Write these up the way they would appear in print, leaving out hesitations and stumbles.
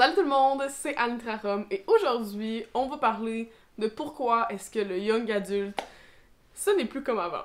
Salut tout le monde, c'est Anne Trarom et aujourd'hui, on va parler de pourquoi est-ce que le young adulte, ce n'est plus comme avant.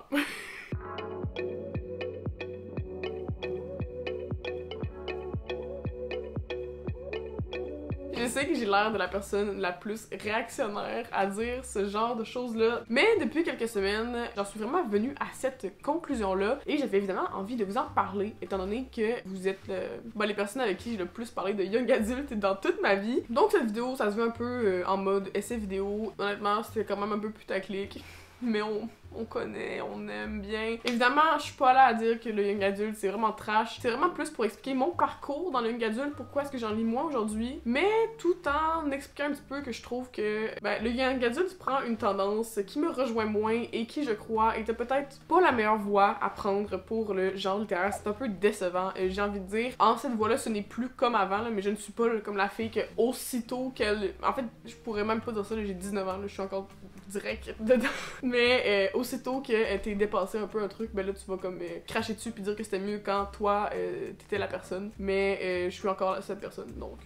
Je sais que j'ai l'air de la personne la plus réactionnaire à dire ce genre de choses-là, mais depuis quelques semaines, j'en suis vraiment venue à cette conclusion-là et j'avais évidemment envie de vous en parler, étant donné que vous êtes les personnes avec qui j'ai le plus parlé de young adulte dans toute ma vie. Donc cette vidéo, ça se veut un peu en mode essai vidéo. Honnêtement, c'était quand même un peu putaclic, mais on connaît, on aime bien. Évidemment, je suis pas là à dire que le young adulte c'est vraiment trash. C'est vraiment plus pour expliquer mon parcours dans le young adulte, pourquoi est-ce que j'en lis moi aujourd'hui, mais tout en expliquant un petit peu que je trouve que le young adulte prend une tendance qui me rejoint moins et qui, je crois, était peut-être pas la meilleure voie à prendre pour le genre littéraire. C'est un peu décevant, j'ai envie de dire. En cette voie-là, ce n'est plus comme avant, là, mais je ne suis pas comme la fille que aussitôt qu'elle... En fait, je pourrais même pas dire ça, j'ai 19 ans, là, je suis encore direct dedans. Mais aussitôt que t'es dépassé un peu un truc, ben là tu vas comme cracher dessus puis dire que c'était mieux quand toi t'étais la personne. Mais je suis encore cette personne, donc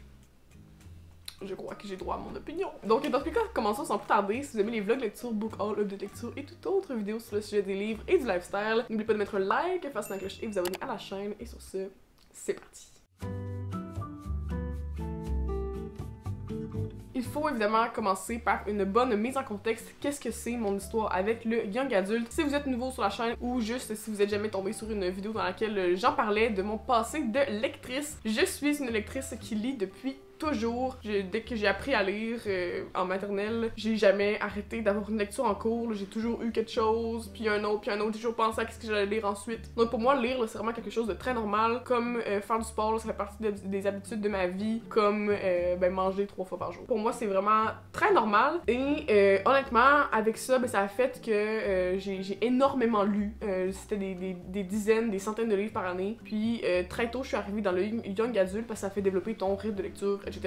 je crois que j'ai droit à mon opinion. Donc dans tous les cas, commençons sans plus tarder. Si vous aimez les vlogs lecture, book haul, update lecture et toute autre vidéo sur le sujet des livres et du lifestyle, n'oubliez pas de mettre un like, faire la cloche et vous abonner à la chaîne. Et sur ce, c'est parti. Il faut évidemment commencer par une bonne mise en contexte. Qu'est-ce que c'est mon histoire avec le young adulte? Si vous êtes nouveau sur la chaîne ou juste si vous êtes jamais tombé sur une vidéo dans laquelle j'en parlais de mon passé de lectrice, je suis une lectrice qui lit depuis toujours. Dès que j'ai appris à lire en maternelle, j'ai jamais arrêté d'avoir une lecture en cours. J'ai toujours eu quelque chose, puis un autre, j'ai toujours pensé à ce que j'allais lire ensuite. Donc pour moi, lire, c'est vraiment quelque chose de très normal. Comme faire du sport, ça fait partie des habitudes de ma vie. Comme manger 3 fois par jour. Pour moi, c'est vraiment très normal. Et honnêtement, avec ça, ça a fait que j'ai énormément lu. C'était des dizaines, des centaines de livres par année. Puis très tôt, je suis arrivée dans le young adulte parce que ça fait développer ton rythme de lecture, etc.,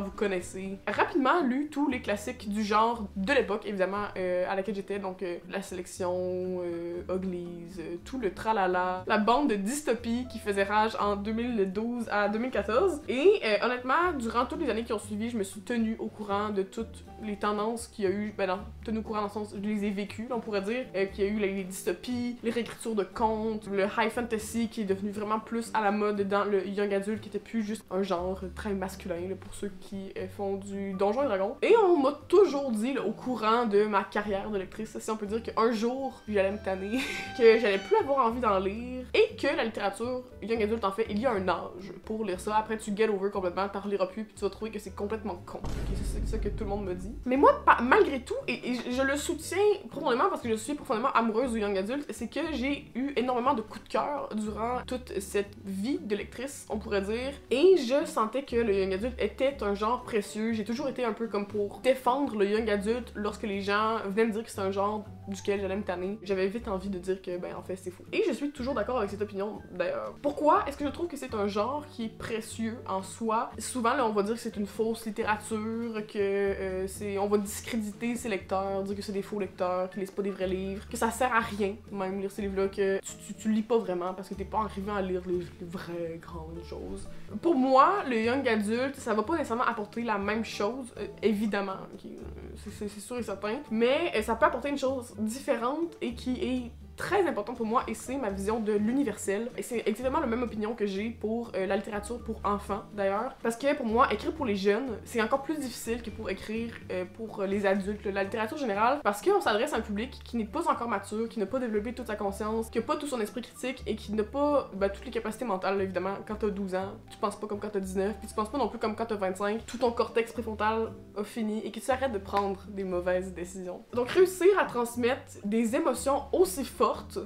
vous connaissez. Rapidement lu tous les classiques du genre de l'époque, évidemment, à laquelle j'étais, donc la sélection, Uglies, tout le tralala, la bande de dystopie qui faisait rage en 2012 à 2014. Et honnêtement, durant toutes les années qui ont suivi, je me suis tenue au courant de toutes les tendances qu'il y a eu, tenue au courant dans le sens, je les ai vécues, on pourrait dire, qu'il y a eu les dystopies, les réécritures de contes, le high fantasy qui est devenu vraiment plus à la mode dans le young adulte, qui était plus juste un genre très masculin, là, pour ceux qui font du Donjons et Dragons. Et on m'a toujours dit, là, au courant de ma carrière de lectrice, si on peut dire qu'un jour, j'allais me tanner, que j'allais plus avoir envie d'en lire, et que la littérature young adulte, en fait, il y a un âge pour lire ça. Après, tu get over complètement, t'en reliras plus, puis tu vas trouver que c'est complètement con. Okay, c'est ça que tout le monde me dit. Mais moi, malgré tout, et je le soutiens profondément parce que je suis profondément amoureuse du young adulte, c'est que j'ai eu énormément de coups de cœur durant toute cette vie de lectrice, on pourrait dire, et je sentais que le young adulte était un genre précieux. J'ai toujours été un peu comme pour défendre le young adulte lorsque les gens venaient me dire que c'était un genre duquel j'allais me tanner. J'avais vite envie de dire que, en fait, c'est fou. Et je suis toujours d'accord avec cette opinion, d'ailleurs. Pourquoi est-ce que je trouve que c'est un genre qui est précieux en soi? Souvent, là, on va dire que c'est une fausse littérature, que on va discréditer ses lecteurs, dire que c'est des faux lecteurs, qu'ils lisent pas des vrais livres, que ça sert à rien, même lire ces livres-là, que tu lis pas vraiment parce que t'es pas arrivé à lire les vraies grandes choses. Pour moi, le young adulte, ça va pas nécessairement apporter la même chose, évidemment, okay, c'est sûr et certain, mais ça peut apporter une chose différente et qui est très important pour moi, et c'est ma vision de l'universel. Et c'est exactement la même opinion que j'ai pour la littérature pour enfants, d'ailleurs. Parce que pour moi, écrire pour les jeunes, c'est encore plus difficile que pour écrire pour les adultes, la littérature générale, parce qu'on s'adresse à un public qui n'est pas encore mature, qui n'a pas développé toute sa conscience, qui n'a pas tout son esprit critique, et qui n'a pas toutes les capacités mentales, là, évidemment. Quand t'as 12 ans, tu penses pas comme quand t'as 19, puis tu penses pas non plus comme quand t'as 25. Tout ton cortex préfrontal a fini, et que tu arrêtes de prendre des mauvaises décisions. Donc réussir à transmettre des émotions aussi fortes,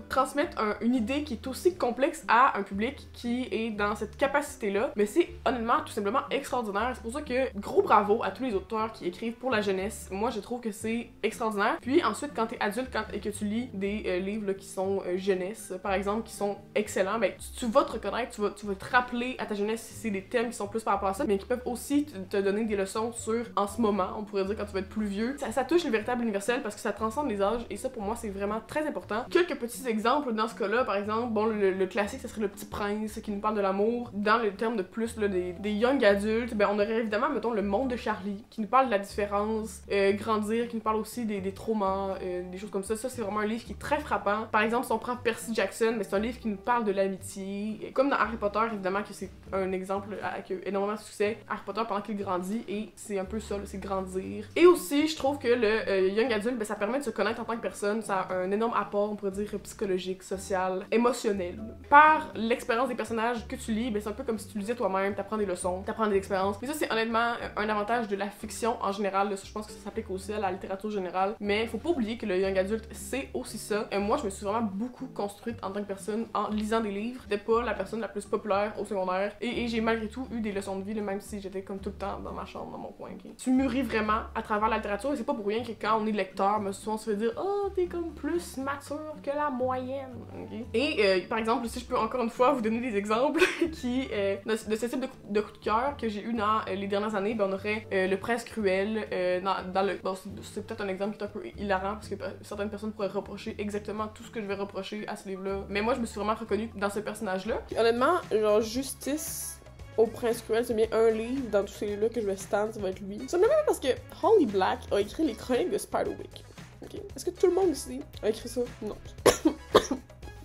transmettre une idée qui est aussi complexe à un public qui est dans cette capacité-là, mais c'est honnêtement tout simplement extraordinaire. C'est pour ça que gros bravo à tous les auteurs qui écrivent pour la jeunesse. Moi, je trouve que c'est extraordinaire. Puis ensuite, quand t'es adulte et que tu lis des livres là, qui sont jeunesse, par exemple, qui sont excellents, tu vas te reconnaître, tu vas te rappeler à ta jeunesse si c'est des thèmes qui sont plus par rapport à ça, mais qui peuvent aussi te donner des leçons sur en ce moment, on pourrait dire quand tu vas être plus vieux. Ça touche le véritable universel parce que ça transcende les âges, et ça pour moi c'est vraiment très important. Que quelques petits exemples dans ce cas-là, par exemple, bon, le classique, ça serait Le Petit Prince, qui nous parle de l'amour. Dans le terme de plus, là, des young adultes, ben, on aurait évidemment, mettons, Le Monde de Charlie, qui nous parle de la différence, Grandir, qui nous parle aussi des traumas, des choses comme ça. Ça, c'est vraiment un livre qui est très frappant. Par exemple, si on prend Percy Jackson, ben, c'est un livre qui nous parle de l'amitié. Comme dans Harry Potter, évidemment, que c'est un exemple avec énormément de succès. Harry Potter pendant qu'il grandit, et c'est un peu ça, c'est grandir. Et aussi, je trouve que le young adulte, ben, ça permet de se connaître en tant que personne. Ça a un énorme apport, on pourrait dire, psychologique, social, émotionnel. Par l'expérience des personnages que tu lis, ben, c'est un peu comme si tu lisais toi-même, t'apprends des leçons, t'apprends des expériences. Mais ça, c'est honnêtement un avantage de la fiction en général. Là, je pense que ça s'applique aussi à la littérature générale. Mais faut pas oublier que le young adulte, c'est aussi ça. Et moi, je me suis vraiment beaucoup construite en tant que personne en lisant des livres. J'étais pas la personne la plus populaire au secondaire. Et j'ai malgré tout eu des leçons de vie, là, même si j'étais comme tout le temps dans ma chambre, dans mon coin. Okay? Tu mûris vraiment à travers la littérature, et c'est pas pour rien que quand on est lecteur, souvent on se fait dire « Oh, t'es comme plus mature que la moyenne. Okay? » Et par exemple, si je peux encore une fois vous donner des exemples qui de ce type de coup de cœur que j'ai eu dans les dernières années, ben on aurait Le Prince Cruel, dans le... Bon, c'est peut-être un exemple qui est un peu hilarant, parce que certaines personnes pourraient reprocher exactement tout ce que je vais reprocher à ce livre-là. Mais moi, je me suis vraiment reconnue dans ce personnage-là. Honnêtement, genre, Justice au Prince Cruel, c'est bien un livre dans tous ces livres-là que je vais stand, ça va être lui. Simplement parce que Holly Black a écrit les chroniques de Spiderwick. Okay. Est-ce que tout le monde ici a écrit ça? Non.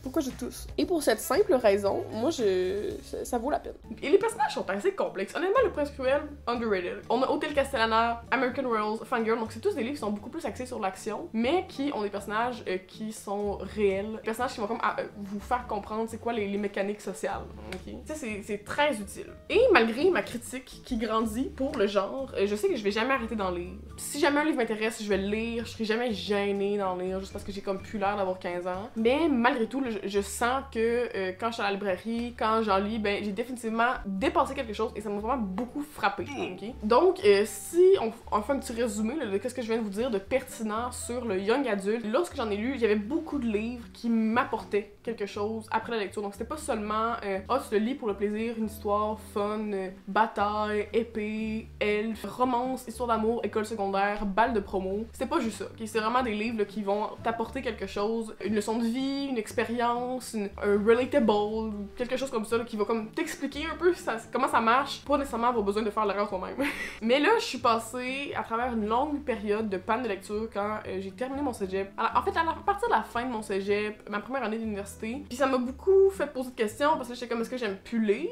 Pourquoi je tousse? Et pour cette simple raison, moi, ça vaut la peine. Et les personnages sont assez complexes. Honnêtement, Le Prince Cruel, underrated. On a Hotel Castellana, American Royals, Fangirl, donc c'est tous des livres qui sont beaucoup plus axés sur l'action, mais qui ont des personnages qui sont réels. Des personnages qui vont comme vous faire comprendre c'est quoi les mécaniques sociales. Okay? Ça, c'est très utile. Et malgré ma critique qui grandit pour le genre, je sais que je vais jamais arrêter d'en lire. Si jamais un livre m'intéresse, je vais le lire, je serai jamais gênée d'en lire juste parce que j'ai comme plus l'air d'avoir 15 ans. Mais malgré tout, je sens que quand je suis à la librairie, quand j'en lis, ben j'ai définitivement dépassé quelque chose et ça m'a vraiment beaucoup frappé. Okay? Donc, si on fait un petit résumé là, de ce que je viens de vous dire de pertinent sur le young adulte, lorsque j'en ai lu, il y avait beaucoup de livres qui m'apportaient quelque chose après la lecture. Donc, c'était pas seulement tu le lis pour le plaisir, une histoire fun, bataille, épée, elfe, romance, histoire d'amour, école secondaire, balle de promo. C'était pas juste ça. Okay? C'est vraiment des livres là, qui vont t'apporter quelque chose, une leçon de vie, une expérience, un relatable, quelque chose comme ça là, qui va comme t'expliquer un peu comment ça marche, pas nécessairement avoir besoin de faire l'erreur toi-même. Mais là, je suis passée à travers une longue période de panne de lecture quand j'ai terminé mon cégep. Alors, en fait, à partir de la fin de mon cégep, ma première année d'université, puis ça m'a beaucoup fait poser de questions parce que j'étais comme, est-ce que j'aime plus lire?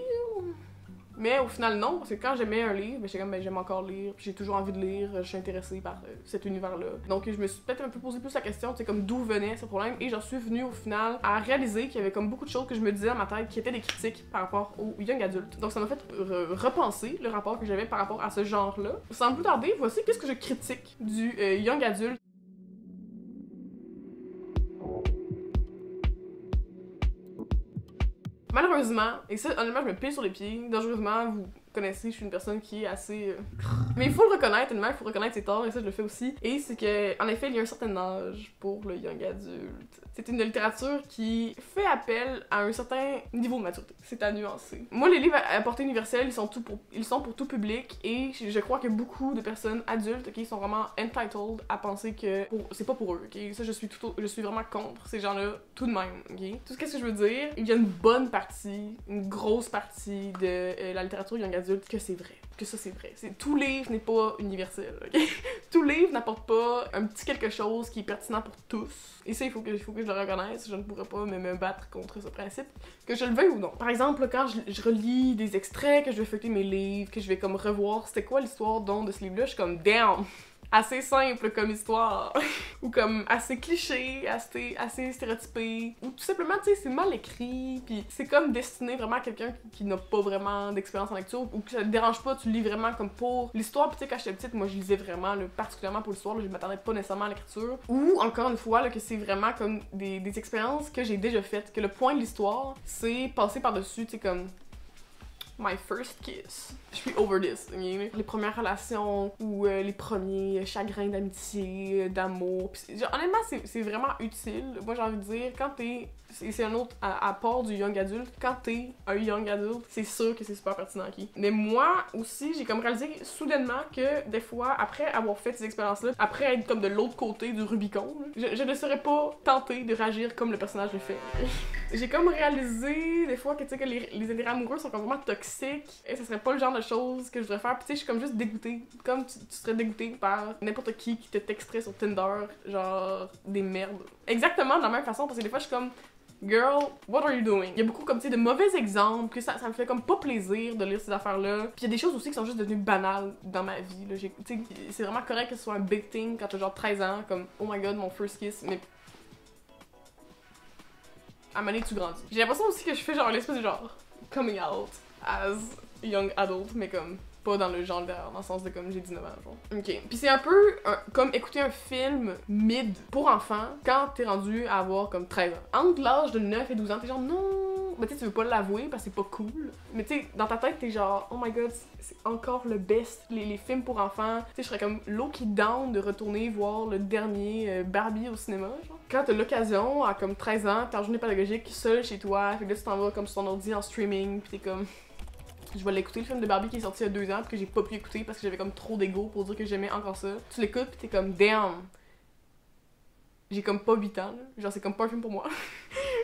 Mais au final, non, parce que quand j'aimais un livre, j'étais comme, ben, j'aime encore lire, j'ai toujours envie de lire, je suis intéressée par cet univers-là. Donc, je me suis peut-être un peu posé plus la question, tu sais, comme d'où venait ce problème, et j'en suis venue au final à réaliser qu'il y avait comme beaucoup de choses que je me disais dans ma tête qui étaient des critiques par rapport aux young adultes. Donc, ça m'a fait repenser le rapport que j'avais par rapport à ce genre-là. Sans plus tarder, voici qu'est-ce que je critique du young adulte. Malheureusement, et ça, honnêtement, je me pile sur les pieds, dangereusement, vous connaissez, je suis une personne qui est assez... Mais il faut le reconnaître, honnêtement, il faut reconnaître ses torts, et ça, je le fais aussi. Et c'est que, en effet, il y a un certain âge pour le young adulte. C'est une littérature qui fait appel à un certain niveau de maturité. C'est à nuancer. Moi, les livres à portée universelle, ils sont pour tout public, et je crois que beaucoup de personnes adultes, ok, sont vraiment entitled à penser que c'est pas pour eux, ok. Ça, je suis vraiment contre ces gens-là, tout de même, ok. Tout ce que je veux dire, il y a une bonne partie, une grosse partie de la littérature young adulte que c'est vrai. Que ça, c'est vrai. Tout livre n'est pas universel, ok? Tout livre n'apporte pas un petit quelque chose qui est pertinent pour tous. Et ça, il faut que je le reconnaisse. Je ne pourrais pas me battre contre ce principe, que je le veuille ou non. Par exemple, quand je relis des extraits, que je vais feuilleter mes livres, que je vais comme revoir c'était quoi l'histoire de ce livre-là, je suis comme damn! Assez simple comme histoire, ou comme assez cliché, assez stéréotypé, ou tout simplement, tu sais, c'est mal écrit, puis c'est comme destiné vraiment à quelqu'un qui n'a pas vraiment d'expérience en lecture, ou que ça te dérange pas, tu lis vraiment comme pour l'histoire, puis tu sais, quand j'étais petite, moi je lisais vraiment, là, particulièrement pour l'histoire, je m'attendais pas nécessairement à l'écriture, ou encore une fois, là, que c'est vraiment comme des expériences que j'ai déjà faites, que le point de l'histoire, c'est passer par-dessus, tu sais, comme... My first kiss. Je suis over this, okay? Les premières relations ou les premiers chagrins d'amitié, d'amour. Honnêtement, c'est vraiment utile. Moi, j'ai envie de dire, quand t'es... C'est un autre à part du young adulte. Quand t'es un young adulte, c'est sûr que c'est super pertinent, ok? Mais moi aussi, j'ai comme réalisé soudainement que des fois, après avoir fait ces expériences-là, après être comme de l'autre côté du Rubicon, je ne serais pas tentée de réagir comme le personnage le fait. J'ai comme réalisé des fois que tu sais que les intérêts amoureux sont comme vraiment toxiques et ce serait pas le genre de choses que je voudrais faire. Puis tu sais, je suis comme juste dégoûtée. Comme tu serais dégoûtée par n'importe qui te texterait sur Tinder, genre des merdes. Exactement de la même façon, parce que des fois je suis comme girl, what are you doing? Il y a beaucoup comme tu sais de mauvais exemples, que ça me fait comme pas plaisir de lire ces affaires-là. Puis il y a des choses aussi qui sont juste devenues banales dans ma vie. Là. C'est vraiment correct que ce soit un big thing quand t'as genre 13 ans, comme oh my god, mon first kiss, mais à un moment donné, tu grandis. J'ai l'impression aussi que je fais genre l'espèce de genre coming out as young adult, mais comme pas dans le genre dans le sens de comme j'ai 19 ans, genre. Ok. Puis c'est un peu comme écouter un film mid pour enfants quand t'es rendu à avoir comme 13 ans. Entre l'âge de 9 et 12 ans, t'es genre non! Mais tu sais, tu veux pas l'avouer parce que c'est pas cool. Mais tu sais, dans ta tête, t'es genre oh my god, c'est encore le best. Les films pour enfants. Tu sais, je serais comme low-key down de retourner voir le dernier Barbie au cinéma, genre. Quand t'as l'occasion, à comme 13 ans, t'es en journée pédagogique, seul chez toi, fait que là tu t'en vas comme sur ton ordi en streaming, pis t'es comme... Je vais l'écouter, le film de Barbie qui est sorti il y a 2 ans, pis que j'ai pas pu écouter parce que j'avais comme trop d'ego pour dire que j'aimais encore ça. Tu l'écoutes pis t'es comme damn! J'ai comme pas 8 ans, là. Genre c'est comme pas un film pour moi.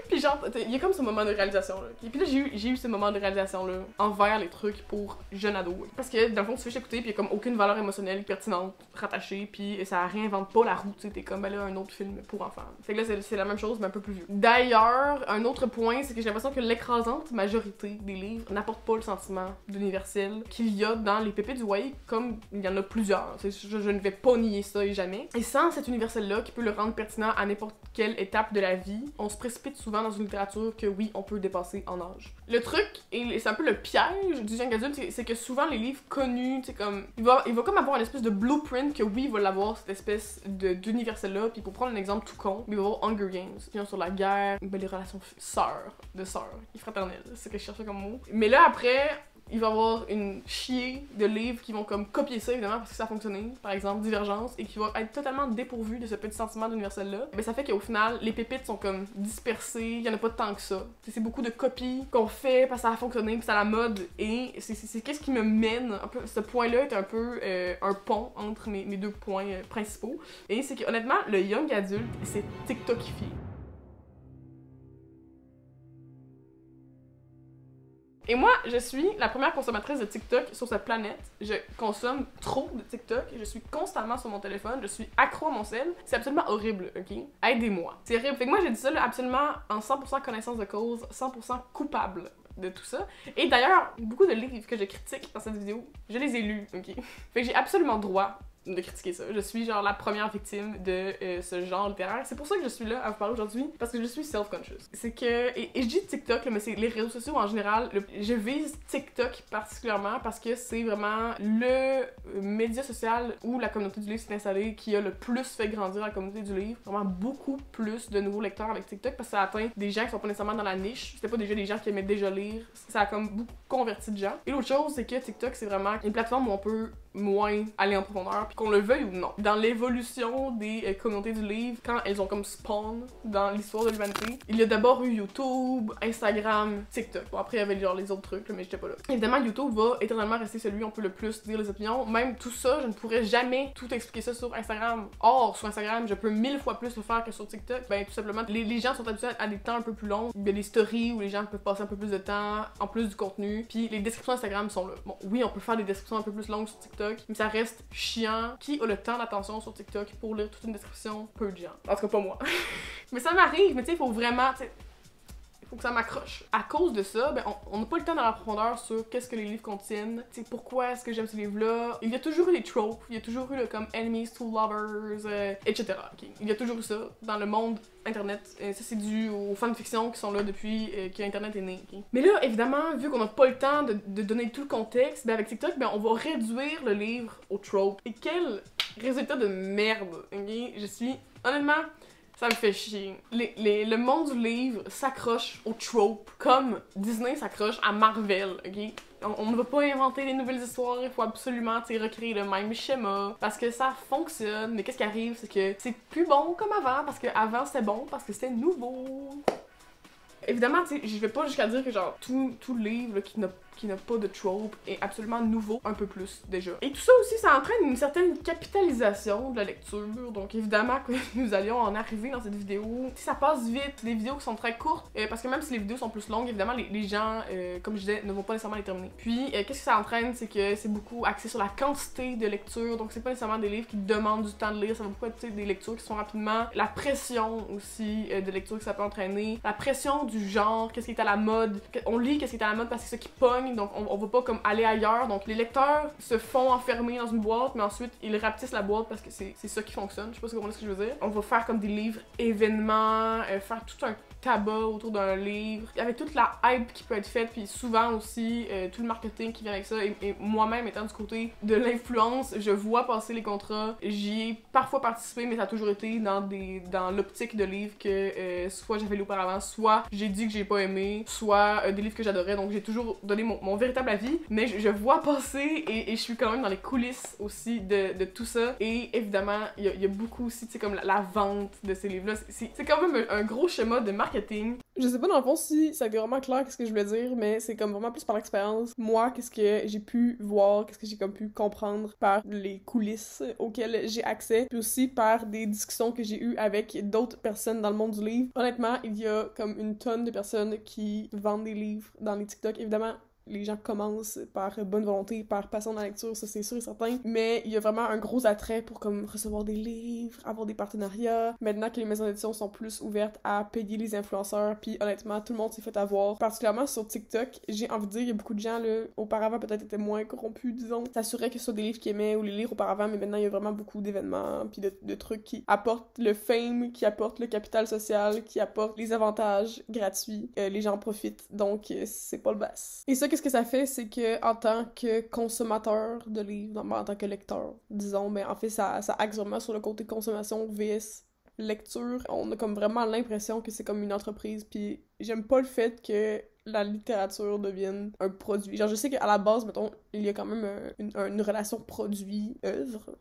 Puis genre, il y a comme ce moment de réalisation là. Et puis là, j'ai eu ce moment de réalisation là envers les trucs pour jeunes ados. Parce que dans le fond, tu fais juste écouter, puis il y a comme aucune valeur émotionnelle pertinente rattachée, puis ça réinvente pas la roue, tu sais. T'es comme, ben là, un autre film pour enfants. Fait que là, c'est la même chose, mais un peu plus vieux. D'ailleurs, un autre point, c'est que j'ai l'impression que l'écrasante majorité des livres n'apporte pas le sentiment d'universel qu'il y a dans les pépites du YA, comme il y en a plusieurs. Je ne vais pas nier ça et jamais. Et sans cet universel-là qui peut le rendre pertinent à n'importe quelle étape de la vie, on se précipite souvent dans une littérature que oui, on peut dépasser en âge. Le truc, et c'est un peu le piège du young adulte, c'est que souvent les livres connus, tu sais comme, il va comme avoir une espèce de blueprint que oui, il va l'avoir cette espèce d'universel-là, puis pour prendre un exemple tout con, il va avoir Hunger Games, qui sur la guerre, ben, les relations sœurs, et fraternelles, c'est ce que je cherchais comme mot. Mais là après, il va y avoir une chier de livres qui vont comme copier ça évidemment parce que ça a fonctionné, par exemple Divergence, et qui va être totalement dépourvu de ce petit sentiment d'universel là. Mais ça fait qu'au final les pépites sont comme dispersées, il y en a pas tant que ça. C'est beaucoup de copies qu'on fait parce que ça a fonctionné, puis c'est à la mode, et c'est qu'est-ce qui me mène un peu, ce point là est un peu un pont entre mes deux points principaux, et c'est que honnêtement le young adulte c'est TikTokifié. Et moi, je suis la première consommatrice de TikTok sur cette planète. Je consomme trop de TikTok. Je suis constamment sur mon téléphone. Je suis accro à mon sel. C'est absolument horrible, ok? Aidez-moi. C'est horrible. Fait que moi, j'ai dit ça là, absolument en 100% connaissance de cause, 100% coupable de tout ça. Et d'ailleurs, beaucoup de livres que je critique dans cette vidéo, je les ai lus, ok? Fait que j'ai absolument droit de critiquer ça. Je suis genre la première victime de ce genre littéraire. C'est pour ça que je suis là à vous parler aujourd'hui, parce que je suis self-conscious. C'est que, et je dis TikTok, là, mais c'est les réseaux sociaux en général. Je vise TikTok particulièrement parce que c'est vraiment le média social où la communauté du livre s'est installée qui a le plus fait grandir la communauté du livre. Vraiment beaucoup plus de nouveaux lecteurs avec TikTok parce que ça atteint des gens qui sont pas nécessairement dans la niche. C'était pas déjà des gens qui aimaient déjà lire. Ça a comme beaucoup converti de gens. Et l'autre chose, c'est que TikTok, c'est vraiment une plateforme où on peut moins aller en profondeur, puis qu'on le veuille ou non. Dans l'évolution des communautés du livre, quand elles ont comme spawn dans l'histoire de l'humanité, il y a d'abord eu YouTube, Instagram, TikTok. Bon, après, il y avait genre les autres trucs, là, mais j'étais pas là. Évidemment, YouTube va éternellement rester celui où on peut le plus dire les opinions. Même tout ça, je ne pourrais jamais tout expliquer ça sur Instagram. Or, sur Instagram, je peux 1000 fois plus le faire que sur TikTok. Ben, tout simplement, les gens sont habitués à des temps un peu plus longs. Il y a des stories où les gens peuvent passer un peu plus de temps, en plus du contenu. Puis les descriptions Instagram sont là. Bon, oui, on peut faire des descriptions un peu plus longues sur TikTok, mais ça reste chiant. Qui a le temps d'attention sur TikTok pour lire toute une description? Peu de gens. En tout cas, pas moi. Mais ça m'arrive, mais tu sais, il faut vraiment, il faut que ça m'accroche. À cause de ça, ben, on n'a pas le temps dans la profondeur sur qu'est-ce que les livres contiennent, tu sais, pourquoi est-ce que j'aime ces livres-là. Il y a toujours eu des tropes, il y a toujours eu le comme enemies to lovers, etc. Okay? Il y a toujours eu ça dans le monde internet. Ça, c'est dû aux fanfictions qui sont là depuis que Internet est né. Okay? Mais là, évidemment, vu qu'on n'a pas le temps de donner tout le contexte, ben, avec TikTok, ben, on va réduire le livre au trope. Et quel résultat de merde, okay? Je suis, honnêtement, ça me fait chier. Le monde du livre s'accroche au trope comme Disney s'accroche à Marvel, ok? On ne va pas inventer des nouvelles histoires, il faut absolument recréer le même schéma parce que ça fonctionne. Mais qu'est-ce qui arrive, c'est que c'est plus bon comme avant parce que avant c'était bon parce que c'était nouveau. Évidemment, tu sais, je vais pas jusqu'à dire que genre tout livre là, qui n'a pas de trope est absolument nouveau, un peu plus déjà. Et tout ça aussi, ça entraîne une certaine capitalisation de la lecture, donc évidemment que nous allions en arriver dans cette vidéo. Si ça passe vite, des vidéos qui sont très courtes, parce que même si les vidéos sont plus longues, évidemment les gens, comme je disais, ne vont pas nécessairement les terminer. Puis, qu'est-ce que ça entraîne, c'est que c'est beaucoup axé sur la quantité de lecture, donc c'est pas nécessairement des livres qui demandent du temps de lire, ça va beaucoup être des lectures qui sont rapidement. La pression aussi de lecture que ça peut entraîner, la pression du genre, qu'est-ce qui est à la mode, on lit qu'est-ce qui est à la mode parce que c'est ça qui pogne. Donc on va pas comme aller ailleurs, donc les lecteurs se font enfermer dans une boîte mais ensuite ils rapetissent la boîte parce que c'est ça qui fonctionne, je sais pas si vous comprenez ce que je veux dire. On va faire comme des livres événements, faire tout un tabac autour d'un livre, avec toute la hype qui peut être faite, puis souvent aussi tout le marketing qui vient avec ça, et moi-même étant du côté de l'influence, je vois passer les contrats, j'y ai parfois participé, mais ça a toujours été dans l'optique de livres que soit j'avais lu auparavant, soit j'ai dit que j'ai pas aimé, soit des livres que j'adorais, donc j'ai toujours donné mon véritable avis, mais je vois passer, et je suis quand même dans les coulisses aussi de tout ça, et évidemment, il y a beaucoup aussi, tu sais, comme la vente de ces livres-là, c'est quand même un gros schéma de marketing. Je sais pas dans le fond si ça a été vraiment clair qu'est-ce que je voulais dire, mais c'est comme vraiment plus par l'expérience. Moi, qu'est-ce que j'ai pu voir, qu'est-ce que j'ai comme pu comprendre par les coulisses auxquelles j'ai accès, puis aussi par des discussions que j'ai eues avec d'autres personnes dans le monde du livre. Honnêtement, il y a comme une tonne de personnes qui vendent des livres dans les TikTok. Évidemment, les gens commencent par bonne volonté, par passion de la lecture, ça c'est sûr et certain, mais il y a vraiment un gros attrait pour comme recevoir des livres, avoir des partenariats. Maintenant que les maisons d'édition sont plus ouvertes à payer les influenceurs, puis honnêtement, tout le monde s'est fait avoir. Particulièrement sur TikTok, j'ai envie de dire, il y a beaucoup de gens, là, auparavant peut-être étaient moins corrompus, disons, s'assuraient que ce soit des livres qu'ils aimaient ou les lire auparavant, mais maintenant il y a vraiment beaucoup d'événements, puis de trucs qui apportent le fame, qui apportent le capital social, qui apportent les avantages gratuits. Les gens en profitent, donc c'est pas le basse. Et ça, qu'est-ce que ça fait, c'est que en tant que consommateur de livres, en tant que lecteur, disons, mais en fait, ça axe vraiment sur le côté consommation vs lecture. On a comme vraiment l'impression que c'est comme une entreprise, puis j'aime pas le fait que la littérature devienne un produit. Genre, je sais qu'à la base, mettons, il y a quand même une relation produit-œuvre,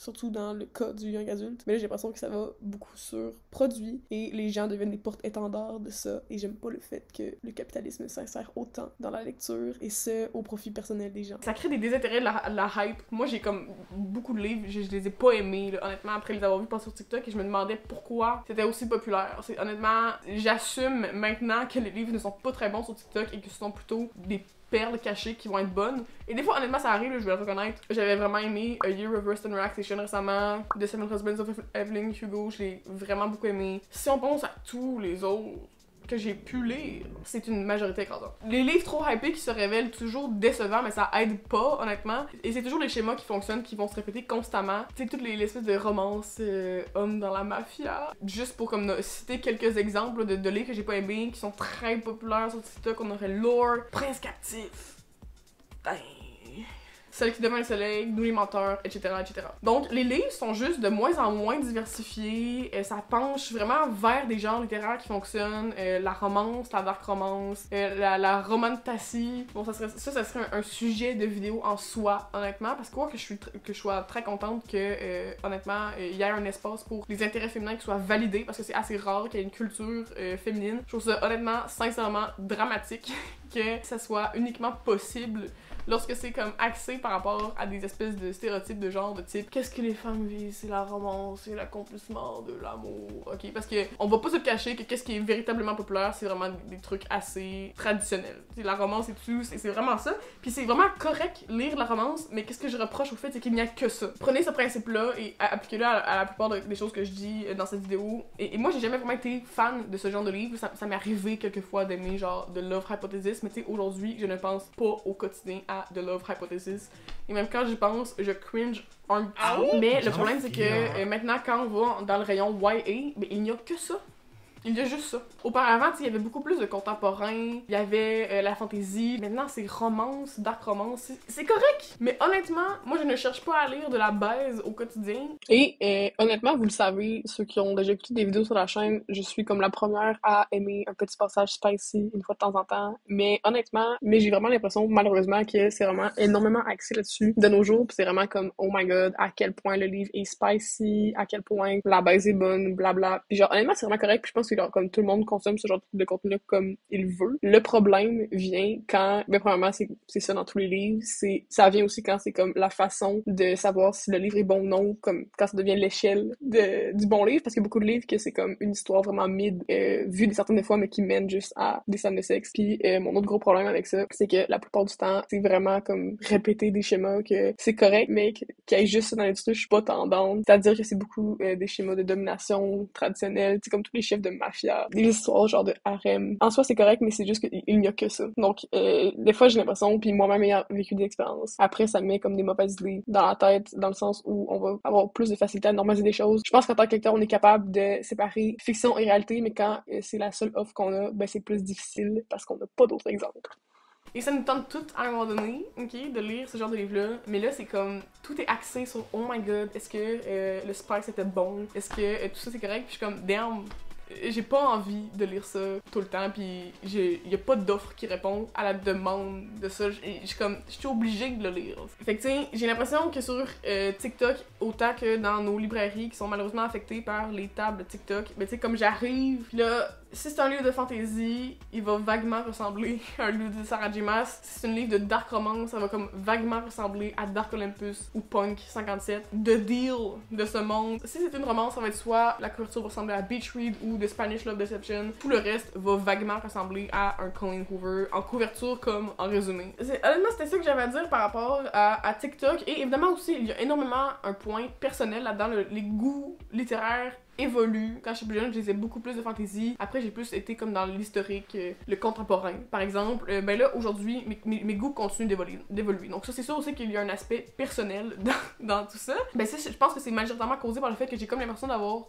surtout dans le cas du young adulte. Mais là, j'ai l'impression que ça va beaucoup sur produit et les gens deviennent des porte-étendards de ça. Et j'aime pas le fait que le capitalisme s'insère autant dans la lecture et ce, au profit personnel des gens. Ça crée des désintérêts de la hype. Moi, j'ai comme beaucoup de livres, je les ai pas aimés, là, honnêtement, après les avoir vus passer sur TikTok, et je me demandais pourquoi c'était aussi populaire. Honnêtement, j'assume maintenant que les livres ne sont pas très bons sur TikTok et que ce sont plutôt des perles cachées qui vont être bonnes. Et des fois, honnêtement, ça arrive, là, je vais le reconnaître. J'avais vraiment aimé A Year of Rust and Relaxation récemment, The Seven Husbands of Evelyn Hugo, je l'ai vraiment beaucoup aimé. Si on pense à tous les autres que j'ai pu lire, c'est une majorité écrasante. Les livres trop hypés qui se révèlent toujours décevants, mais ça aide pas, honnêtement. Et c'est toujours les schémas qui fonctionnent, qui vont se répéter constamment. Tu sais, toutes les espèces de romances hommes dans la mafia. Juste pour comme citer quelques exemples de livres que j'ai pas aimés, qui sont très populaires sur TikTok, on aurait Lore, Prince Captif, Celle qui devient le soleil, Nous les menteurs, etc., etc. Donc, les livres sont juste de moins en moins diversifiés, ça penche vraiment vers des genres littéraires qui fonctionnent, la romance, la dark romance, la romantasy. Bon, ça serait un sujet de vidéo en soi, honnêtement, parce que je sois très contente que, honnêtement, il y ait un espace pour les intérêts féminins qui soient validés, parce que c'est assez rare qu'il y ait une culture féminine. Je trouve ça, honnêtement, sincèrement dramatique que ça soit uniquement possible lorsque c'est comme axé par rapport à des espèces de stéréotypes de genre, de type qu'est-ce que les femmes vivent, c'est la romance, c'est l'accomplissement de l'amour, ok? Parce que on va pas se le cacher que qu'est-ce qui est véritablement populaire, c'est vraiment des trucs assez traditionnels. T'sais, la romance et tout, c'est vraiment ça. Puis c'est vraiment correct lire la romance, mais qu'est-ce que je reproche au fait, c'est qu'il n'y a que ça. Prenez ce principe-là et appliquez-le à la plupart des choses que je dis dans cette vidéo. Et moi, j'ai jamais vraiment été fan de ce genre de livre. Ça m'est arrivé quelquefois d'aimer genre de Love Hypothesis, mais tu sais, aujourd'hui, je ne pense pas au quotidien à The Love Hypothesis. Et même quand j'y pense, je cringe un petit peu. Mais le problème, c'est que maintenant, quand on va dans le rayon YA, ben, il n'y a que ça. Il y a juste ça. Auparavant, il y avait beaucoup plus de contemporain, il y avait la fantasy. Maintenant, c'est romance, dark romance. C'est correct, mais honnêtement, moi, je ne cherche pas à lire de la baise au quotidien. Et honnêtement, vous le savez, ceux qui ont déjà écouté des vidéos sur la chaîne, je suis comme la première à aimer un petit passage spicy une fois de temps en temps. Mais honnêtement, j'ai vraiment l'impression, malheureusement, que c'est vraiment énormément axé là-dessus de nos jours. Puis c'est vraiment comme, oh my god, à quel point le livre est spicy, à quel point la base est bonne, blabla. Puis genre, honnêtement, c'est vraiment correct. Puis je pense que genre, comme tout le monde consomme ce genre de contenu-là comme il veut. Le problème vient quand, ben premièrement, c'est ça dans tous les livres. Ça vient aussi quand c'est comme la façon de savoir si le livre est bon ou non, comme quand ça devient l'échelle du bon livre. Parce qu'il y a beaucoup de livres que c'est comme une histoire vraiment mid, vue de certaines fois, mais qui mène juste à des scènes de sexe. Puis mon autre gros problème avec ça, c'est que la plupart du temps, c'est vraiment comme répéter des schémas que c'est correct, mais qu'il y ait juste ça dans l'industrie, je suis pas tendance. C'est-à-dire que c'est beaucoup des schémas de domination traditionnels, c'est comme tous les chefs de mafia, des histoires genre de harem. En soi, c'est correct, mais c'est juste qu'il n'y a que ça. Donc, des fois, j'ai l'impression, puis moi-même ayant vécu des expériences, après, ça me met comme des mauvaises idées dans la tête, dans le sens où on va avoir plus de facilité à normaliser des choses. Je pense qu'en tant que lecteur, on est capable de séparer fiction et réalité, mais quand c'est la seule offre qu'on a, ben c'est plus difficile parce qu'on n'a pas d'autres exemples. Et ça nous tente toutes à un moment donné, ok, de lire ce genre de livre-là. Mais là, c'est comme, tout est axé sur oh my god, est-ce que le Spice était bon? Est-ce que tout ça c'est correct? Puis je suis comme, damn, j'ai pas envie de lire ça tout le temps, puis y a pas d'offre qui répond à la demande de ça. Je suis obligée de le lire. Fait que tu sais, j'ai l'impression que sur TikTok, autant que dans nos librairies qui sont malheureusement affectées par les tables TikTok, ben tu sais, comme j'arrive, pis là, si c'est un livre de fantasy, il va vaguement ressembler à un livre de Sarah J. Maas. Si c'est un livre de dark romance, ça va comme vaguement ressembler à Dark Olympus ou Punk 57. The Deal de ce monde. Si c'est une romance, ça va être soit la couverture va ressembler à Beach Read ou The Spanish Love Deception. Tout le reste va vaguement ressembler à un Colleen Hoover, en couverture comme en résumé. Honnêtement, c'était ça que j'avais à dire par rapport à TikTok. Et évidemment aussi, il y a énormément un point personnel là-dedans, les goûts littéraires évolue. Quand je suis plus jeune, je lisais beaucoup plus de fantasy. Après, j'ai plus été comme dans l'historique, le contemporain. Par exemple, ben là, aujourd'hui, mes goûts continuent d'évoluer. Donc ça, c'est sûr aussi qu'il y a un aspect personnel dans tout ça. Ben ça, je pense que c'est majoritairement causé par le fait que j'ai comme l'impression d'avoir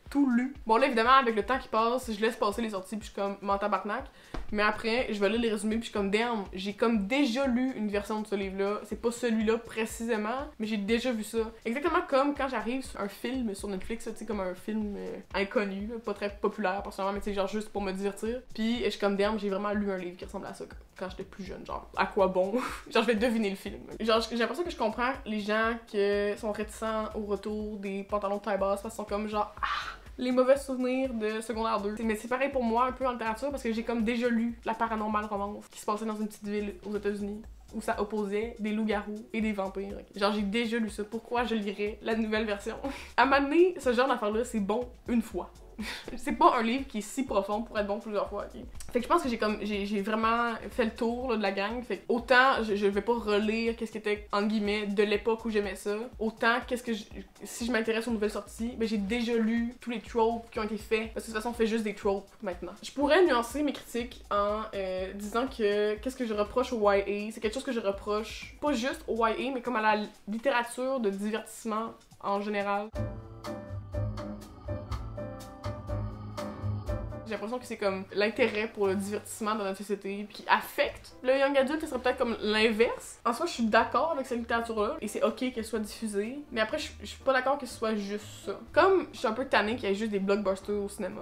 tout lu. Bon là, évidemment, avec le temps qui passe, je laisse passer les sorties puis je suis comme, m'en tabarnak. Mais après, je vais lire les résumés puis je suis comme, damn, j'ai comme déjà lu une version de ce livre-là. C'est pas celui-là précisément, mais j'ai déjà vu ça. Exactement comme quand j'arrive sur un film sur Netflix, tu sais, comme un film inconnu, là, pas très populaire personnellement, mais tu sais, genre juste pour me divertir. Puis je suis comme, damn, j'ai vraiment lu un livre qui ressemble à ça quand j'étais plus jeune. Genre, à quoi bon? Genre, je vais deviner le film. Genre, j'ai l'impression que je comprends les gens qui sont réticents au retour des pantalons de taille basse parce qu'ils sont comme, genre, les mauvais souvenirs de secondaire 2. Mais c'est pareil pour moi un peu en littérature parce que j'ai comme déjà lu la paranormal romance qui se passait dans une petite ville aux États-Unis où ça opposait des loups-garous et des vampires. Genre j'ai déjà lu ça. Pourquoi je lirais la nouvelle version? À m'amener, ce genre d'affaire-là, c'est bon une fois. C'est pas un livre qui est si profond pour être bon plusieurs fois, ok? Fait que je pense que j'ai vraiment fait le tour là, de la gang. Fait que autant je vais pas relire qu'est-ce qui était, entre guillemets, de l'époque où j'aimais ça, autant si je m'intéresse aux nouvelles sorties, ben j'ai déjà lu tous les tropes qui ont été faits. Parce que de toute façon, on fait juste des tropes maintenant. Je pourrais nuancer mes critiques en disant que qu'est-ce que je reproche au YA, c'est quelque chose que je reproche pas juste au YA, mais comme à la littérature de divertissement en général. J'ai l'impression que c'est comme l'intérêt pour le divertissement dans notre société qui affecte le young adulte, ce serait peut-être comme l'inverse. En soi, je suis d'accord avec cette littérature-là et c'est ok qu'elle soit diffusée, mais après, je suis pas d'accord que ce soit juste ça. Comme je suis un peu tannée qu'il y ait juste des blockbusters au cinéma.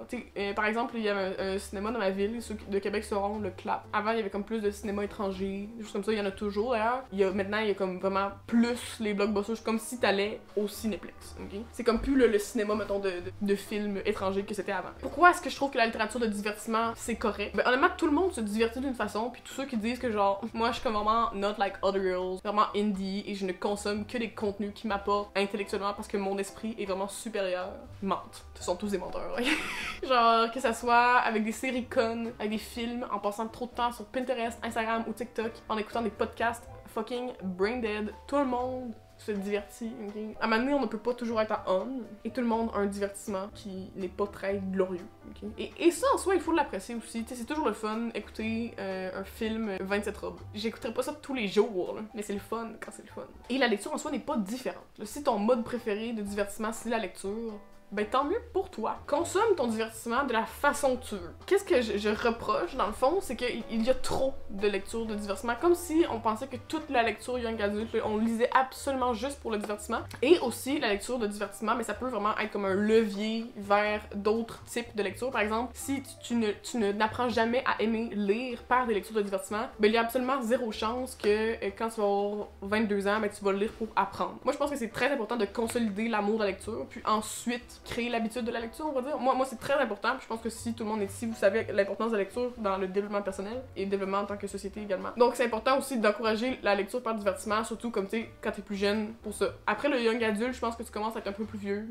Par exemple, il y a un cinéma dans ma ville, ceux de Québec sauront, le Clap. Avant, il y avait comme plus de cinéma étranger, juste comme ça, il y en a toujours d'ailleurs. Maintenant, il y a comme vraiment plus les blockbusters, comme si t'allais au Cinéplex, ok? C'est comme plus le cinéma, mettons, de films étrangers que c'était avant. Pourquoi est-ce que je trouve que la littérature de divertissement, c'est correct? Ben honnêtement, tout le monde se divertit d'une façon, puis tous ceux qui disent que genre, moi je suis comme vraiment not like other girls, vraiment indie, et je ne consomme que des contenus qui m'apportent intellectuellement parce que mon esprit est vraiment supérieur, mentent. Ce sont tous des menteurs, ok? Genre, que ça soit avec des séries connes, avec des films, en passant trop de temps sur Pinterest, Instagram ou TikTok, en écoutant des podcasts fucking brain dead, tout le monde se divertit, ok? À un moment donné, on ne peut pas toujours être à on, et tout le monde a un divertissement qui n'est pas très glorieux, ok? Et ça, en soi, il faut l'apprécier aussi, tu sais, c'est toujours le fun, écouter un film 27 robes. J'écouterai pas ça tous les jours, là, mais c'est le fun quand c'est le fun. Et la lecture, en soi, n'est pas différente. Si ton mode préféré de divertissement, c'est la lecture, ben tant mieux pour toi. Consomme ton divertissement de la façon que tu veux. Qu'est-ce que je reproche, dans le fond, c'est qu'il y a trop de lectures de divertissement, comme si on pensait que toute la lecture young adulte, on lisait absolument juste pour le divertissement. Et aussi, la lecture de divertissement, mais ça peut vraiment être comme un levier vers d'autres types de lectures. Par exemple, si tu n'apprends jamais à aimer lire par des lectures de divertissement, ben il y a absolument zéro chance que quand tu vas avoir 22 ans, ben tu vas le lire pour apprendre. Moi, je pense que c'est très important de consolider l'amour de la lecture, puis ensuite créer l'habitude de la lecture, on va dire. Moi c'est très important, puis je pense que si tout le monde est ici, vous savez l'importance de la lecture dans le développement personnel et le développement en tant que société également. Donc c'est important aussi d'encourager la lecture par divertissement, surtout comme tu sais, quand t'es plus jeune pour ça. Après le young adulte, je pense que tu commences à être un peu plus vieux.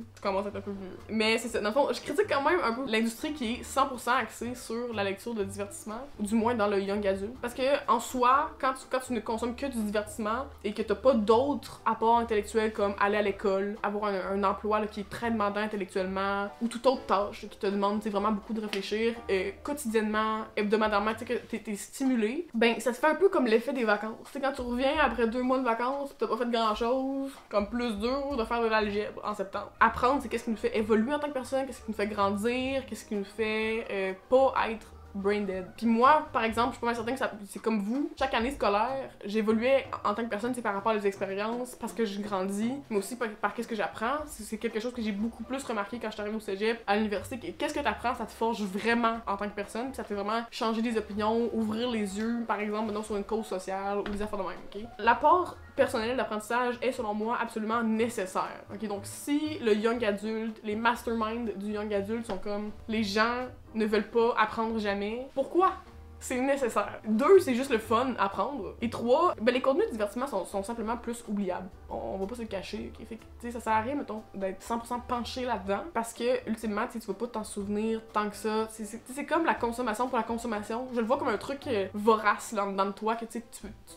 Mais c'est ça. Dans le fond, je critique quand même un peu l'industrie qui est 100% axée sur la lecture de divertissement, ou du moins dans le young adulte. Parce que en soi, quand tu ne consommes que du divertissement et que t'as pas d'autres apports intellectuels comme aller à l'école, avoir un emploi là, qui est très demandant intellectuellement, ou toute autre tâche qui te demande vraiment beaucoup de réfléchir quotidiennement, hebdomadairement, tu sais que t'es stimulé, ben ça se fait un peu comme l'effet des vacances. Tu sais, quand tu reviens après 2 mois de vacances, t'as pas fait grand chose, comme plus dur de faire de l'algèbre en septembre. Apprendre, c'est qu'est-ce qui nous fait évoluer en tant que personne, qu'est-ce qui nous fait grandir, qu'est-ce qui nous fait pas être brain dead. Puis moi, par exemple, je suis pas mal certain que c'est comme vous. Chaque année scolaire, j'évoluais en tant que personne, c'est par rapport aux expériences, parce que je grandis, mais aussi par qu'est-ce que j'apprends. C'est quelque chose que j'ai beaucoup plus remarqué quand je suis arrivée au cégep, à l'université. Qu'est-ce que t'apprends, ça te forge vraiment en tant que personne, puis ça te fait vraiment changer des opinions, ouvrir les yeux, par exemple, maintenant sur une cause sociale ou des affaires de même, ok? L'apport personnel d'apprentissage est selon moi absolument nécessaire. Ok, donc si le young adulte, les masterminds du young adulte sont comme les gens ne veulent pas apprendre jamais, pourquoi? C'est nécessaire. 2, c'est juste le fun à apprendre. Et 3, ben les contenus de divertissement sont simplement plus oubliables. On va pas se le cacher, ok? Fait que, tu sais, ça sert à rien, mettons, d'être 100% penché là-dedans, parce que, ultimement, tu vas pas t'en souvenir tant que ça. C'est comme la consommation pour la consommation. Je le vois comme un truc vorace là, dans toi, que tu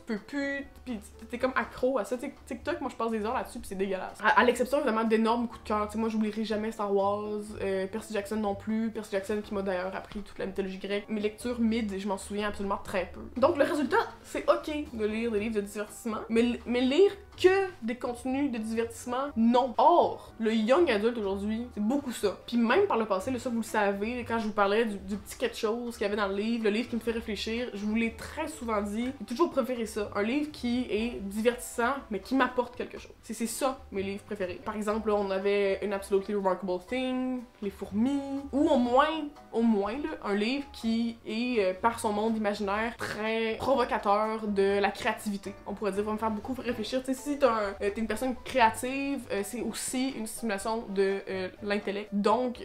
peux plus, pis t'es comme accro à ça. T'sais, TikTok, moi je passe des heures là-dessus, pis c'est dégueulasse. À l'exception, évidemment, d'énormes coups de cœur. Moi, j'oublierai jamais Star Wars, Percy Jackson non plus. Percy Jackson qui m'a d'ailleurs appris toute la mythologie grecque. Mes lectures mid, je m'en souviens absolument très peu. Donc le résultat, c'est ok de lire des livres de divertissement, mais lire que des contenus de divertissement, non. Or, le young adulte aujourd'hui, c'est beaucoup ça. Puis même par le passé, là, ça vous le savez, quand je vous parlais du petit quelque chose qu'il y avait dans le livre qui me fait réfléchir, je vous l'ai très souvent dit, j'ai toujours préféré ça. Un livre qui est divertissant, mais qui m'apporte quelque chose. C'est ça, mes livres préférés. Par exemple, là, on avait An Absolutely Remarkable Thing, Les Fourmis, ou au moins là, un livre qui est, par son monde imaginaire, très provocateur de la créativité. On pourrait dire, va me faire beaucoup réfléchir. Tu sais, si t'es une personne créative, c'est aussi une stimulation de l'intellect. Donc,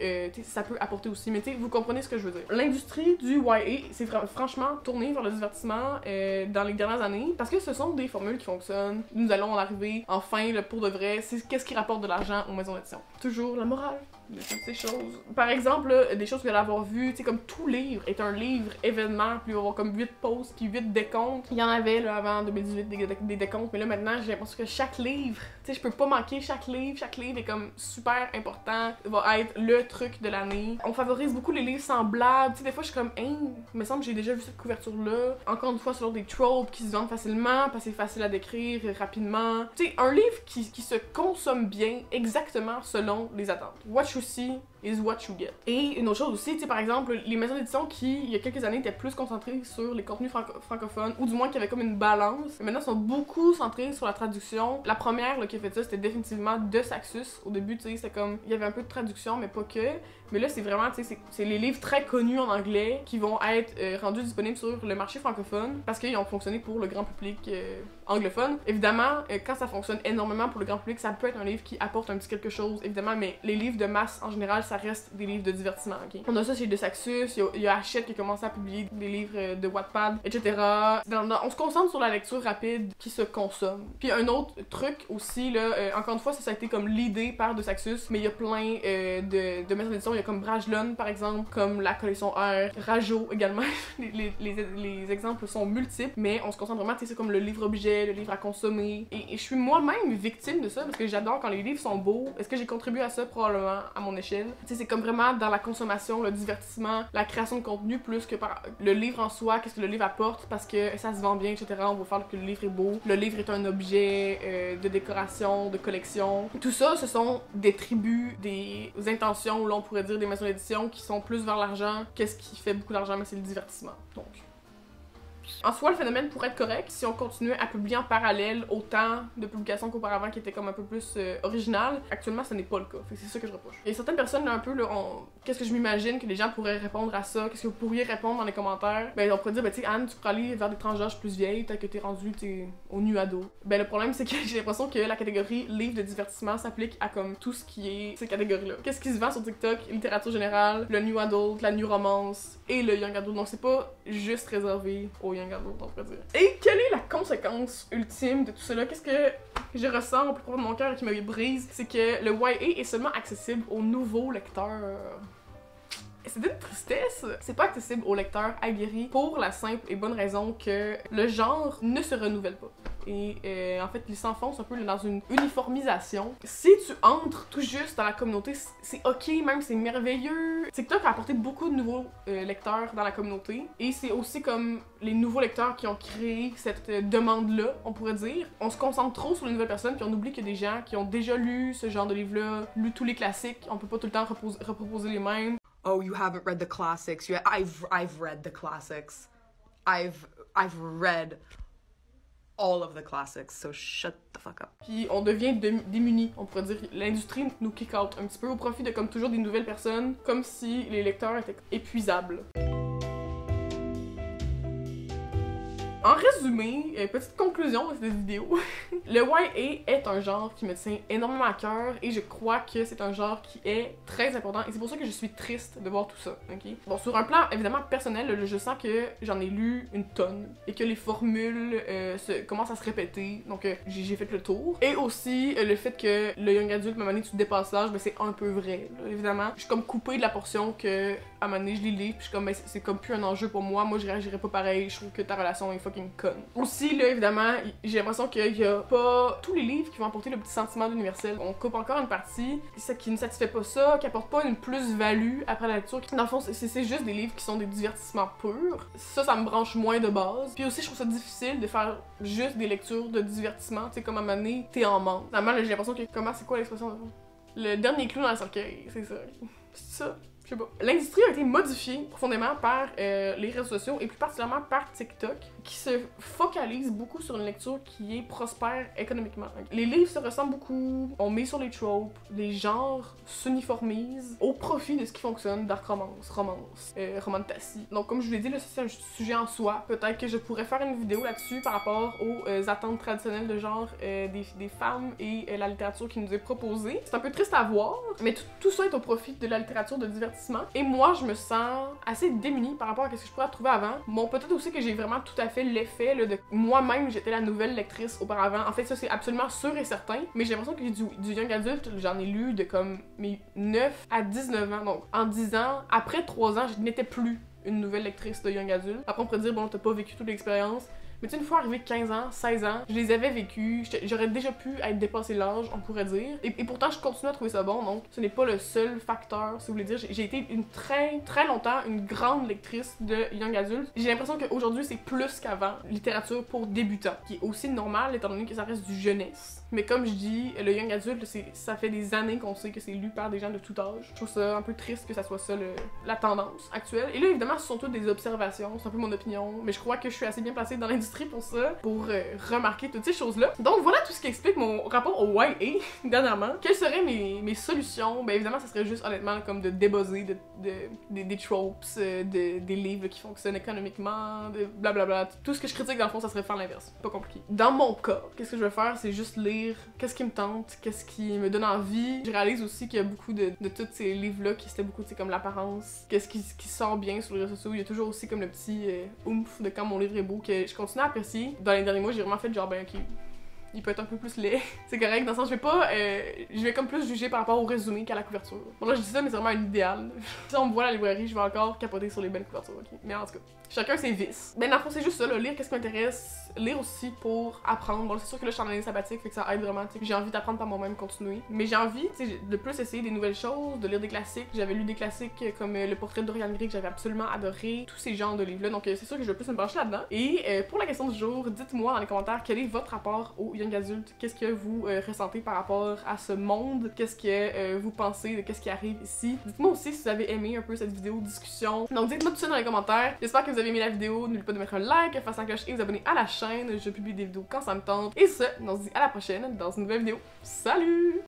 ça peut apporter aussi. Mais tu sais, vous comprenez ce que je veux dire. L'industrie du YA, c'est franchement tourné vers le divertissement dans les dernières années, parce que ce sont des formules qui fonctionnent. Nous allons en arriver, enfin, là, pour de vrai, c'est qu'est-ce qui rapporte de l'argent aux maisons d'édition. Toujours la morale de toutes ces choses. Par exemple, là, des choses que vous allez avoir vues, tu sais, comme tout livre est un livre événement, puis il va y avoir comme 8 pauses, puis 8 décomptes. Il y en avait, là, avant 2018, des décomptes, mais là, maintenant, j'ai l'impression que chaque livre, tu sais, je peux pas manquer chaque livre est comme super important, va être le truc de l'année. On favorise beaucoup les livres semblables, tu sais, des fois, je suis comme, hein, il me semble que j'ai déjà vu cette couverture-là. Encore une fois, selon des tropes qui se vendent facilement, parce que c'est facile à décrire rapidement. Tu sais, un livre qui se consomme bien, exactement selon les attentes. What you see is what you get. Et une autre chose aussi, tu sais, par exemple, les maisons d'édition qui, il y a quelques années, étaient plus concentrées sur les contenus francophones, ou du moins qui avaient comme une balance, maintenant sont beaucoup centrées sur la traduction. La première là, qui a fait ça, c'était définitivement De Saxus. Au début, tu sais, c'était comme, il y avait un peu de traduction, mais pas que. Mais là, c'est vraiment, tu sais, c'est les livres très connus en anglais qui vont être rendus disponibles sur le marché francophone parce qu'ils ont fonctionné pour le grand public anglophone. Évidemment, quand ça fonctionne énormément pour le grand public, ça peut être un livre qui apporte un petit quelque chose, évidemment, mais les livres de masse, en général, ça reste des livres de divertissement, ok? On a ça chez De Saxus, il y a Hachette qui a commencé à publier des livres de Wattpad, etc. On se concentre sur la lecture rapide qui se consomme. Puis un autre truc aussi, là, encore une fois, ça a été comme l'idée par De Saxus, mais il y a plein de maisons d'édition. Il y a comme Brajlon, par exemple, comme la collection R, Rajo également. les exemples sont multiples, mais on se concentre vraiment, tu sais, c'est comme le livre-objet, le livre à consommer. Et je suis moi-même victime de ça, parce que j'adore quand les livres sont beaux. Est-ce que j'ai contribué à ça? Probablement, à mon échelle. Tu sais, c'est comme vraiment dans la consommation, le divertissement, la création de contenu, plus que par le livre en soi, qu'est-ce que le livre apporte, parce que ça se vend bien, etc. On va faire que le livre est beau. Le livre est un objet de décoration, de collection. Tout ça, ce sont des tribus, des intentions, là on pourrait dire des maisons d'édition qui sont plus vers l'argent. Qu'est-ce qui fait beaucoup d'argent? Mais c'est le divertissement. Donc, en soi, le phénomène pourrait être correct si on continuait à publier en parallèle autant de publications qu'auparavant qui étaient comme un peu plus originales. Actuellement, ce n'est pas le cas. Fait que c'est ça que je reproche. Et certaines personnes, là, un peu, là, qu'est-ce que je m'imagine que les gens pourraient répondre à ça? Qu'est-ce que vous pourriez répondre dans les commentaires? Ben, on pourrait dire, ben, tu sais, Anne, tu pourrais aller vers des tranches d'âge plus vieilles, peut-être que t'es rendu, au nu ado. Ben, le problème, c'est que j'ai l'impression que la catégorie livre de divertissement s'applique à comme tout ce qui est ces catégories-là. Qu'est-ce qui se vend sur TikTok? Littérature générale, le new adult, la new romance et le young adult. Donc, c'est pas juste réservé aux young adult, on pourrait dire. Et quelle est la conséquence ultime de tout cela? Qu'est-ce que je ressens au plus profond de mon cœur et qui me brise? C'est que le YA est seulement accessible aux nouveaux lecteurs. C'est d'une tristesse. C'est pas accessible aux lecteurs aguerris pour la simple et bonne raison que le genre ne se renouvelle pas. Et en fait, ils s'enfoncent un peu dans une uniformisation. Si tu entres tout juste dans la communauté, c'est ok, même c'est merveilleux. TikTok a apporté beaucoup de nouveaux lecteurs dans la communauté. Et c'est aussi comme les nouveaux lecteurs qui ont créé cette demande-là, on pourrait dire. On se concentre trop sur les nouvelles personnes, puis on oublie qu'il y a des gens qui ont déjà lu ce genre de livre-là, lu tous les classiques. On peut pas tout le temps reproposer les mêmes. Oh, you haven't read the classics. I've read the classics. I've read all of the classics, so shut the fuck up. Puis on devient démunis, on pourrait dire. L'industrie nous kick out un petit peu au profit de comme toujours des nouvelles personnes, comme si les lecteurs étaient épuisables. En résumé, petite conclusion de cette vidéo, le YA est un genre qui me tient énormément à cœur et je crois que c'est un genre qui est très important et c'est pour ça que je suis triste de voir tout ça, ok? Bon, sur un plan évidemment personnel, je sens que j'en ai lu une tonne et que les formules commencent à se répéter, donc j'ai fait le tour. Et aussi, le fait que le young adulte, à un moment donné, tu dépasses l'âge, ben c'est un peu vrai, là, évidemment. Je suis comme coupée de la portion que, à un moment donné, je lis le livre, puis je suis comme, ben, c'est comme plus un enjeu pour moi, je réagirais pas pareil, je trouve que ta relation est fucking conne. Aussi, là, évidemment, j'ai l'impression qu'il y a pas tous les livres qui vont apporter le petit sentiment d'universel. On coupe encore une partie qui ne satisfait pas ça, qui apporte pas une plus-value après la lecture. Dans le fond, c'est juste des livres qui sont des divertissements purs. Ça me branche moins de base. Puis aussi, je trouve ça difficile de faire juste des lectures de divertissement. Tu sais, comme à un moment donné, t'es en manque. Normalement, j'ai l'impression que, c'est quoi l'expression de fond? Le dernier clou dans le cercueil, c'est ça. C'est ça. Je sais pas. L'industrie a été modifiée profondément par les réseaux sociaux et plus particulièrement par TikTok, qui se focalise beaucoup sur une lecture qui est prospère économiquement. Les livres se ressemblent beaucoup, on met sur les tropes, les genres s'uniformisent au profit de ce qui fonctionne, dark romance, roman fantasy. Donc comme je vous l'ai dit, là, c'est un sujet en soi. Peut-être que je pourrais faire une vidéo là-dessus par rapport aux attentes traditionnelles de genre des femmes et la littérature qui nous est proposée. C'est un peu triste à voir, mais tout ça est au profit de la littérature de divertissement. Et moi, je me sens assez démunie par rapport à ce que je pourrais trouver avant. Bon, peut-être aussi que j'ai vraiment tout à fait l'effet de moi-même, j'étais la nouvelle lectrice auparavant. En fait, ça, c'est absolument sûr et certain. Mais j'ai l'impression que du young adulte, j'en ai lu de comme mes 9 à 19 ans. Donc, en 10 ans, après 3 ans, je n'étais plus une nouvelle lectrice de young adulte. Après, on pourrait dire, bon, t'as pas vécu toute l'expérience. Mais tu sais, une fois arrivé 15 ans, 16 ans, je les avais vécus, j'aurais déjà pu être dépassé l'âge, on pourrait dire. Et pourtant, je continue à trouver ça bon, donc ce n'est pas le seul facteur, si vous voulez dire. J'ai été très longtemps une grande lectrice de young adult. J'ai l'impression qu'aujourd'hui, c'est plus qu'avant, littérature pour débutants, qui est aussi normal, étant donné que ça reste du jeunesse. Mais comme je dis, le young adulte, ça fait des années qu'on sait que c'est lu par des gens de tout âge. Je trouve ça un peu triste que ça soit ça la tendance actuelle. Et là, évidemment, ce sont toutes des observations, c'est un peu mon opinion, mais je crois que je suis assez bien placée dans l'industrie pour ça, pour remarquer toutes ces choses-là. Donc voilà tout ce qui explique mon rapport au YA dernièrement. Quelles seraient mes solutions? Ben évidemment, ça serait juste honnêtement comme de débuzzer des tropes, des livres qui fonctionnent économiquement, de blablabla. Tout ce que je critique dans le fond, ça serait faire l'inverse. Pas compliqué. Dans mon cas, qu'est-ce que je vais faire? C'est juste lire qu'est-ce qui me tente, qu'est-ce qui me donne envie. Je réalise aussi qu'il y a beaucoup de tous ces livres-là qui c'était beaucoup, tu sais, comme l'apparence, qu'est-ce qui sort bien sur les réseaux sociaux. Il y a toujours aussi comme le petit oomph de quand mon livre est beau que je continue à apprécier. Dans les derniers mois, j'ai vraiment fait genre, ben ok, il peut être un peu plus laid. C'est correct, dans le sens, je vais comme plus juger par rapport au résumé qu'à la couverture. Bon là je dis ça, mais c'est vraiment un idéal. Si on me voit à la librairie, je vais encore capoter sur les belles couvertures, ok? Mais en tout cas, chacun ses vices. Ben dans le fond, c'est juste ça, là, lire qu'est-ce qui m'intéresse, lire aussi pour apprendre. Bon, c'est sûr que là, je suis en année sabbatique, fait que ça aide vraiment, tu sais, j'ai envie d'apprendre par moi-même, continuer. Mais j'ai envie, tu sais, de plus essayer des nouvelles choses, de lire des classiques. J'avais lu des classiques comme Le Portrait de Dorian Gray que j'avais absolument adoré, tous ces genres de livres-là, donc c'est sûr que je vais plus me brancher là-dedans. Et pour la question du jour, dites-moi dans les commentaires quel est votre rapport au young adulte, qu'est-ce que vous ressentez par rapport à ce monde, qu'est-ce que vous pensez de qu'est-ce qui arrive ici. Dites-moi aussi si vous avez aimé un peu cette vidéo discussion. Donc dites-moi tout ça dans les commentaires. J'espère que vous avez aimé la vidéo, n'oubliez pas de mettre un like, faire la cloche et vous abonner à la chaîne. Je publie des vidéos quand ça me tente. Et ça, on se dit à la prochaine dans une nouvelle vidéo. Salut!